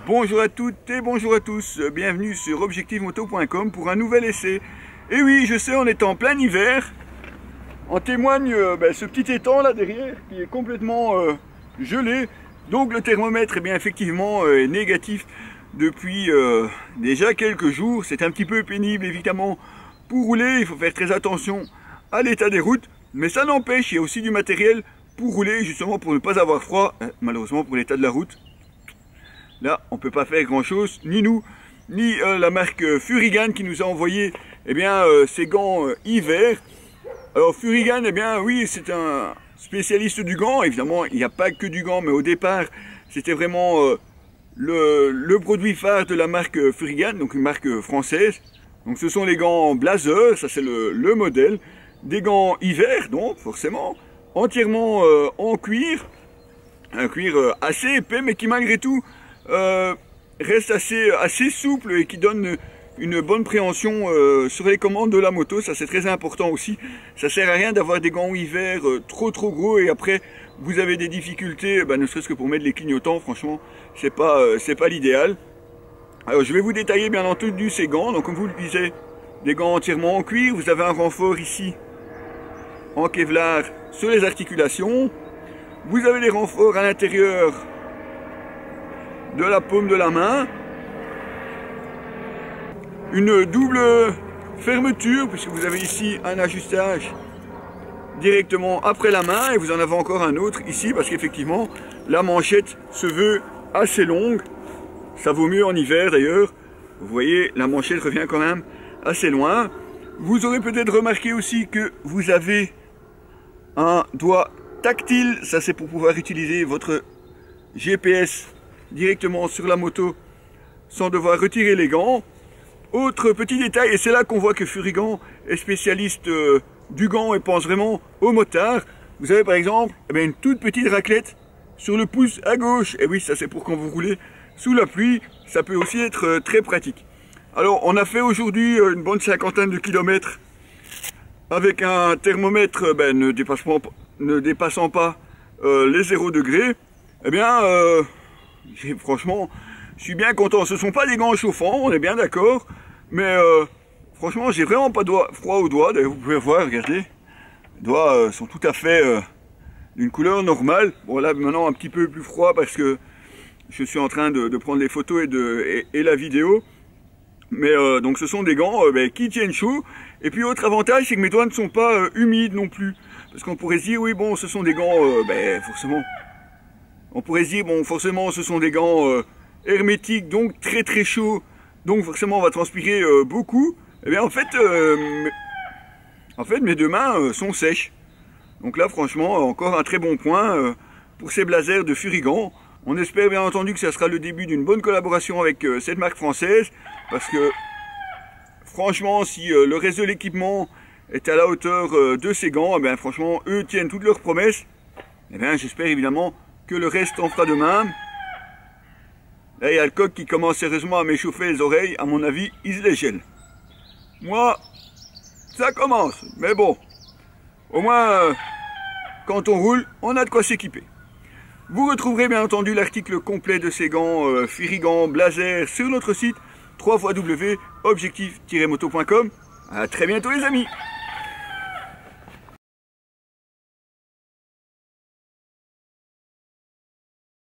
Bonjour à toutes et bonjour à tous, bienvenue sur objectivemoto.com pour un nouvel essai. Et oui, je sais, on est en plein hiver. En témoigne ce petit étang là derrière qui est complètement gelé. Donc le thermomètre bien effectivement est négatif depuis déjà quelques jours. C'est un petit peu pénible évidemment pour rouler, il faut faire très attention à l'état des routes. Mais ça n'empêche, il y a aussi du matériel pour rouler justement pour ne pas avoir froid, malheureusement pour l'état de la route. Là, on ne peut pas faire grand chose, ni nous, ni la marque Furigan qui nous a envoyé ces gants hiver. Alors Furigan, oui, c'est un spécialiste du gant. Évidemment, il n'y a pas que du gant, mais au départ, c'était vraiment le produit phare de la marque Furigan, donc une marque française. Donc ce sont les gants Blazer, ça c'est le modèle. Des gants hiver, donc forcément, entièrement en cuir. Un cuir assez épais, mais qui malgré tout reste assez souple et qui donne une bonne préhension sur les commandes de la moto. Ça c'est très important aussi. Ça sert à rien d'avoir des gants hiver trop gros et après vous avez des difficultés, ne serait-ce que pour mettre les clignotants. Franchement, c'est pas l'idéal. Alors je vais vous détailler bien entendu ces gants. Donc comme vous le disiez, des gants entièrement en cuir. Vous avez un renfort ici en Kevlar sur les articulations. Vous avez des renforts à l'intérieur de la paume de la main. Une double fermeture puisque vous avez ici un ajustage directement après la main et vous en avez encore un autre ici parce qu'effectivement la manchette se veut assez longue. Ça vaut mieux en hiver d'ailleurs. Vous voyez, la manchette revient quand même assez loin. Vous aurez peut-être remarqué aussi que vous avez un doigt tactile. Ça c'est pour pouvoir utiliser votre GPS directement sur la moto sans devoir retirer les gants. Autre petit détail, et c'est là qu'on voit que Furigan est spécialiste du gant et pense vraiment aux motards. Vous avez par exemple une toute petite raclette sur le pouce à gauche. Et oui, ça c'est pour quand vous roulez sous la pluie. Ça peut aussi être très pratique. Alors on a fait aujourd'hui une bonne cinquantaine de kilomètres avec un thermomètre ne dépassant pas les 0 degrés. Franchement, je suis bien content. Ce ne sont pas des gants chauffants, on est bien d'accord. Mais franchement, j'ai vraiment pas froid aux doigts. Vous pouvez voir, regardez. Les doigts sont tout à fait d'une couleur normale. Bon là, maintenant, un petit peu plus froid parce que je suis en train de prendre les photos et la vidéo. Mais donc ce sont des gants qui tiennent chaud. Et puis autre avantage, c'est que mes doigts ne sont pas humides non plus. Parce qu'on pourrait se dire, oui bon, ce sont des gants, forcément. On pourrait se dire, bon, forcément, ce sont des gants hermétiques, donc très chauds. Donc forcément, on va transpirer beaucoup. En fait, mes deux mains sont sèches. Donc là, franchement, encore un très bon point pour ces blazers de Furigan. On espère bien entendu que ça sera le début d'une bonne collaboration avec cette marque française. Parce que, franchement, si le reste de l'équipement est à la hauteur de ces gants, franchement, eux tiennent toutes leurs promesses. J'espère évidemment que le reste en fera de même. Là, il y a le coq qui commence sérieusement à m'échauffer les oreilles. À mon avis, il se les gèle. Moi, ça commence. Mais bon, au moins, quand on roule, on a de quoi s'équiper. Vous retrouverez bien entendu l'article complet de ces gants Furigan Blazer sur notre site www.objectif-moto.com. À très bientôt les amis.